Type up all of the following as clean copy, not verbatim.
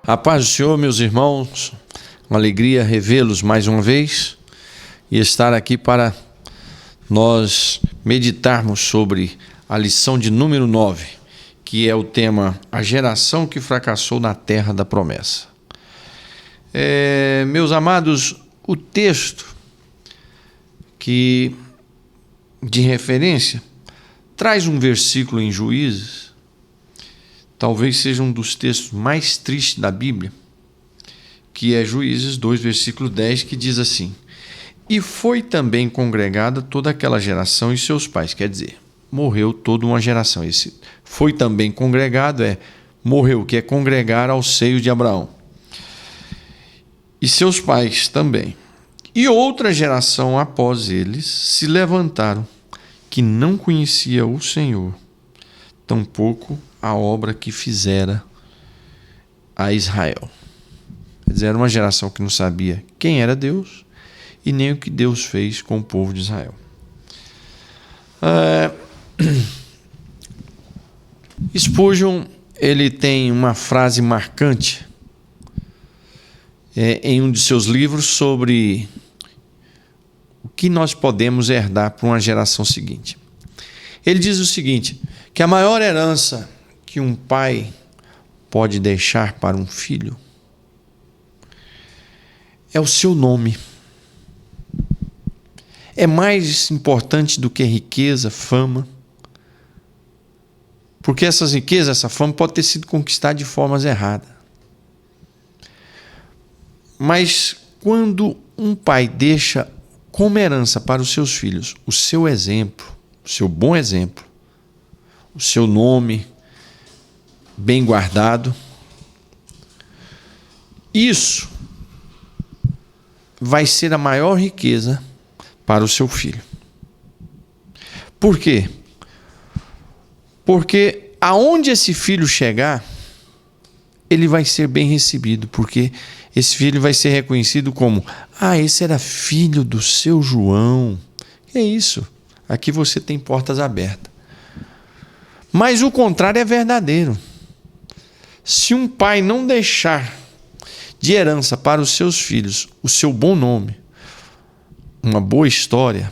A paz do Senhor, meus irmãos, uma alegria revê-los mais uma vez e estar aqui para nós meditarmos sobre a lição de número 9, que é o tema A Geração que Fracassou na Terra da Promessa. Meus amados, o texto de referência traz um versículo em Juízes, talvez seja um dos textos mais tristes da Bíblia, que é Juízes 2, versículo 10, que diz assim: E foi também congregada toda aquela geração e seus pais. Quer dizer, morreu toda uma geração. Esse foi também congregado, morreu, que é congregar ao seio de Abraão. E seus pais também. E outra geração após eles se levantaram, que não conhecia o Senhor, tampouco a obra que fizera a Israel. Quer dizer, era uma geração que não sabia quem era Deus e nem o que Deus fez com o povo de Israel. Spurgeon, ele tem uma frase marcante em um de seus livros sobre o que nós podemos herdar para uma geração seguinte. Ele diz o seguinte, que a maior herança que um pai pode deixar para um filho é o seu nome. É mais importante do que riqueza, fama, porque essas riquezas, essa fama pode ter sido conquistada de formas erradas. Mas quando um pai deixa como herança para os seus filhos o seu exemplo, o seu bom exemplo, o seu nome bem guardado, isso vai ser a maior riqueza para o seu filho. Por quê? Porque aonde esse filho chegar, ele vai ser bem recebido, porque esse filho vai ser reconhecido como: esse era filho do seu João. É isso. Aqui você tem portas abertas. Mas o contrário é verdadeiro. Se um pai não deixar de herança para os seus filhos o seu bom nome, uma boa história,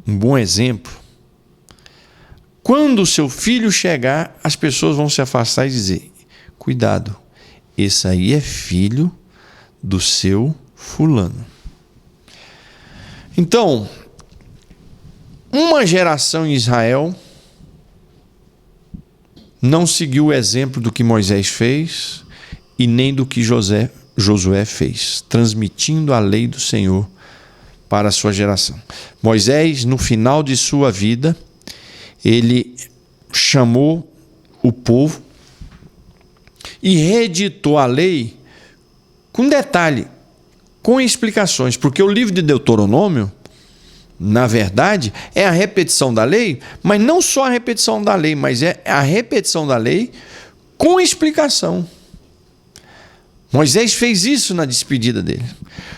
um bom exemplo, quando o seu filho chegar, as pessoas vão se afastar e dizer: cuidado, esse aí é filho do seu fulano. Então, uma geração em Israel não seguiu o exemplo do que Moisés fez e nem do que Josué fez, transmitindo a lei do Senhor para a sua geração. Moisés, no final de sua vida, ele chamou o povo e reeditou a lei com detalhe, com explicações, porque o livro de Deuteronômio, na verdade, é a repetição da lei, mas não só a repetição da lei, mas é a repetição da lei com explicação. Moisés fez isso na despedida dele.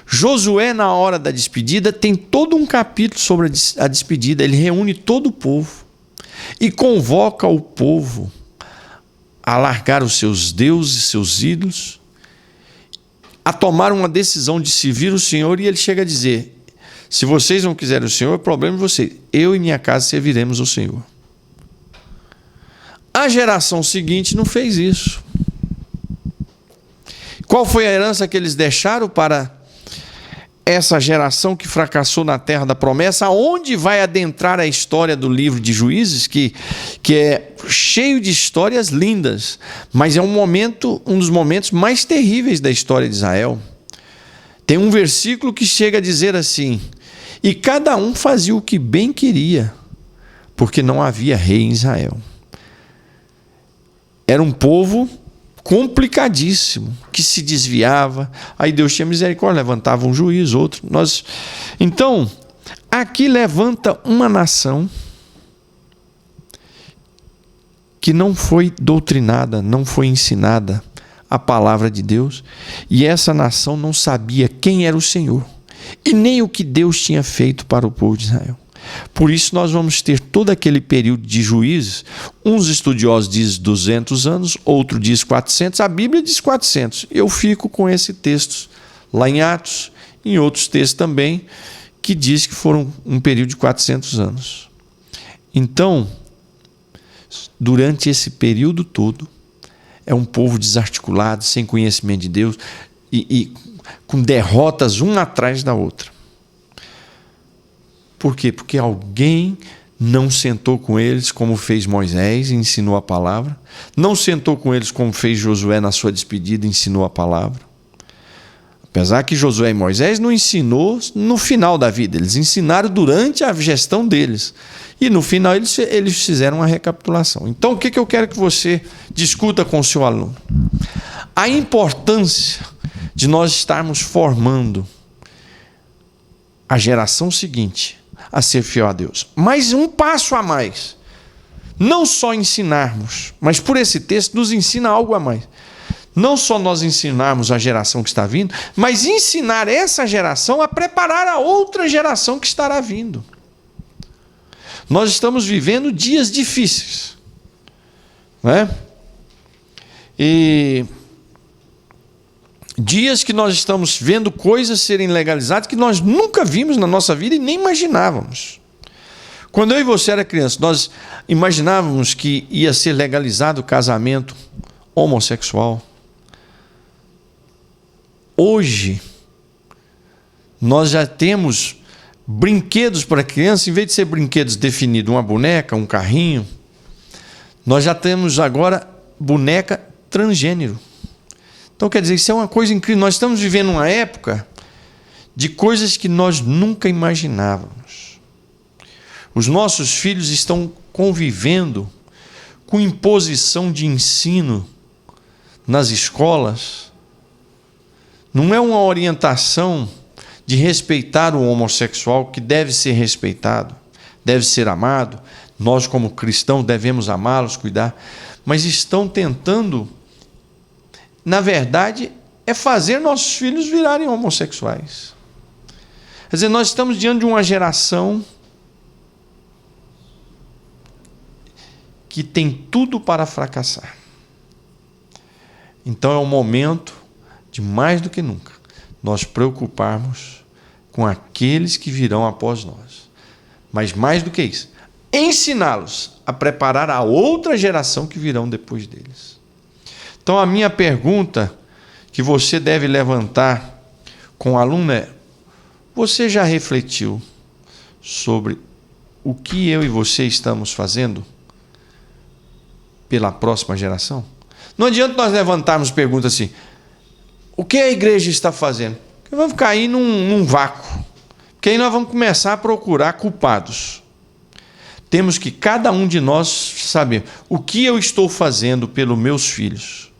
Josué, na hora da despedida, tem todo um capítulo sobre a despedida. Ele reúne todo o povo e convoca o povo a largar os seus deuses, seus ídolos, a tomar uma decisão de servir o Senhor, e ele chega a dizer: se vocês não quiserem o Senhor, é problema de vocês. Eu e minha casa serviremos o Senhor. A geração seguinte não fez isso. Qual foi a herança que eles deixaram para essa geração que fracassou na terra da promessa, onde vai adentrar a história do livro de Juízes, que é cheio de histórias lindas, mas é um dos momentos mais terríveis da história de Israel. Tem um versículo que chega a dizer assim: e cada um fazia o que bem queria, porque não havia rei em Israel. Era um povo complicadíssimo, que se desviava, aí Deus tinha misericórdia, levantava um juiz, outro. Então, aqui levanta uma nação que não foi doutrinada, não foi ensinada a palavra de Deus, e essa nação não sabia quem era o Senhor, e nem o que Deus tinha feito para o povo de Israel. Por isso nós vamos ter todo aquele período de Juízes. Uns estudiosos dizem 200 anos, outro diz 400. A Bíblia diz 400. Eu fico com esse texto lá em Atos, em outros textos também, que diz que foram um período de 400 anos. Então, durante esse período todo, é um povo desarticulado, sem conhecimento de Deus e com derrotas uma atrás da outra. Por quê? Porque alguém não sentou com eles como fez Moisés e ensinou a palavra. Não sentou com eles como fez Josué na sua despedida e ensinou a palavra. Apesar que Josué e Moisés não ensinou no final da vida, eles ensinaram durante a gestão deles. E no final eles fizeram uma recapitulação. Então o que eu quero que você discuta com o seu aluno? A importância de nós estarmos formando a geração seguinte a ser fiel a Deus. Mas um passo a mais. Não só ensinarmos, mas por esse texto nos ensina algo a mais. Não só nós ensinarmos a geração que está vindo, mas ensinar essa geração a preparar a outra geração que estará vindo. Nós estamos vivendo dias difíceis, né? E dias que nós estamos vendo coisas serem legalizadas que nós nunca vimos na nossa vida e nem imaginávamos. Quando eu e você era criança, nós imaginávamos que ia ser legalizado o casamento homossexual. Hoje, nós já temos brinquedos para criança, em vez de ser brinquedos definidos, uma boneca, um carrinho, nós já temos agora boneca transgênero. Então, quer dizer, isso é uma coisa incrível. Nós estamos vivendo uma época de coisas que nós nunca imaginávamos. Os nossos filhos estão convivendo com imposição de ensino nas escolas. Não é uma orientação de respeitar o homossexual, que deve ser respeitado, deve ser amado. Nós, como cristãos, devemos amá-los, cuidar. Mas estão tentando, na verdade, é fazer nossos filhos virarem homossexuais. Quer dizer, nós estamos diante de uma geração que tem tudo para fracassar. Então é um momento de mais do que nunca nós preocuparmos com aqueles que virão após nós. Mas mais do que isso, ensiná-los a preparar a outra geração que virão depois deles. Então a minha pergunta que você deve levantar com o aluno é: você já refletiu sobre o que eu e você estamos fazendo pela próxima geração? Não adianta nós levantarmos perguntas assim: o que a igreja está fazendo? Porque vamos ficar aí num vácuo. Porque aí nós vamos começar a procurar culpados. Temos que cada um de nós saber o que eu estou fazendo pelos meus filhos.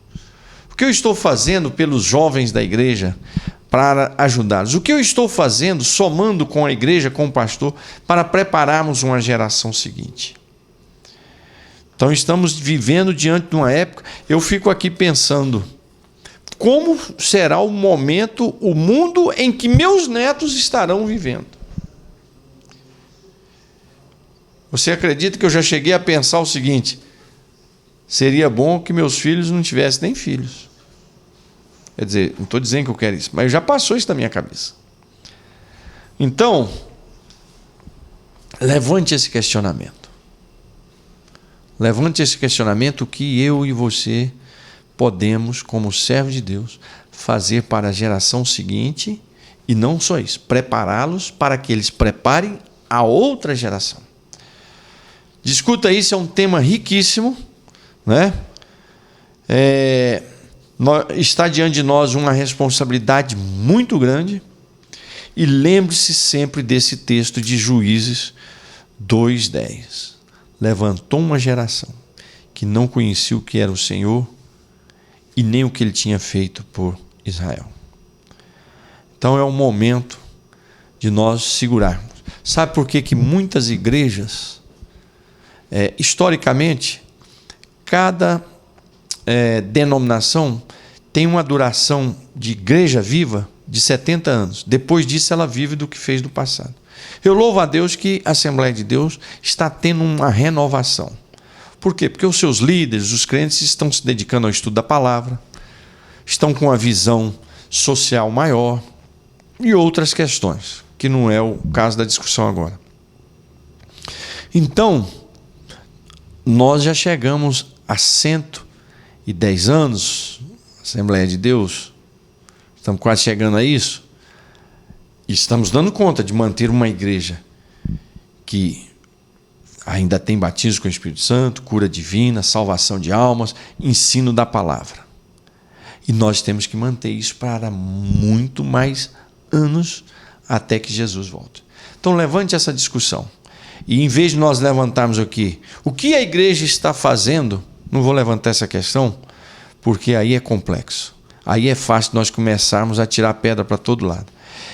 O que eu estou fazendo pelos jovens da igreja para ajudá-los. O que eu estou fazendo, somando com a igreja, com o pastor, para prepararmos uma geração seguinte. Então estamos vivendo diante de uma época, eu fico aqui pensando, como será o momento, o mundo em que meus netos estarão vivendo? Você acredita que eu já cheguei a pensar o seguinte: seria bom que meus filhos não tivessem nem filhos. Quer dizer, não estou dizendo que eu quero isso, mas já passou isso da minha cabeça. Então, levante esse questionamento. Levante esse questionamento que eu e você podemos, como servos de Deus, fazer para a geração seguinte, e não só isso, prepará-los para que eles preparem a outra geração. Discuta isso, é um tema riquíssimo, né? Está diante de nós uma responsabilidade muito grande, e lembre-se sempre desse texto de Juízes 2:10. Levantou uma geração que não conhecia o que era o Senhor e nem o que ele tinha feito por Israel. Então é o momento de nós segurarmos. Sabe por que muitas igrejas, historicamente, cada denominação tem uma duração de igreja viva de 70 anos. Depois disso ela vive do que fez no passado. Eu louvo a Deus que a Assembleia de Deus está tendo uma renovação. Por quê? Porque os seus líderes, os crentes, estão se dedicando ao estudo da palavra, estão com uma visão social maior e outras questões, que não é o caso da discussão agora. Então, nós já chegamos a 110 anos, Assembleia de Deus, estamos quase chegando a isso, e estamos dando conta de manter uma igreja que ainda tem batismo com o Espírito Santo, cura divina, salvação de almas, ensino da palavra. E nós temos que manter isso para muito mais anos até que Jesus volte. Então levante essa discussão. E em vez de nós levantarmos aqui o que a igreja está fazendo, não vou levantar essa questão, porque aí é complexo. Aí é fácil nós começarmos a tirar pedra para todo lado.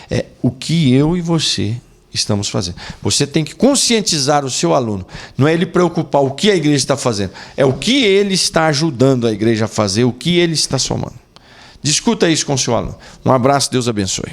É o que eu e você estamos fazendo. Você tem que conscientizar o seu aluno. Não é ele preocupar o que a igreja está fazendo. É o que ele está ajudando a igreja a fazer, o que ele está somando. Discuta isso com o seu aluno. Um abraço, Deus abençoe.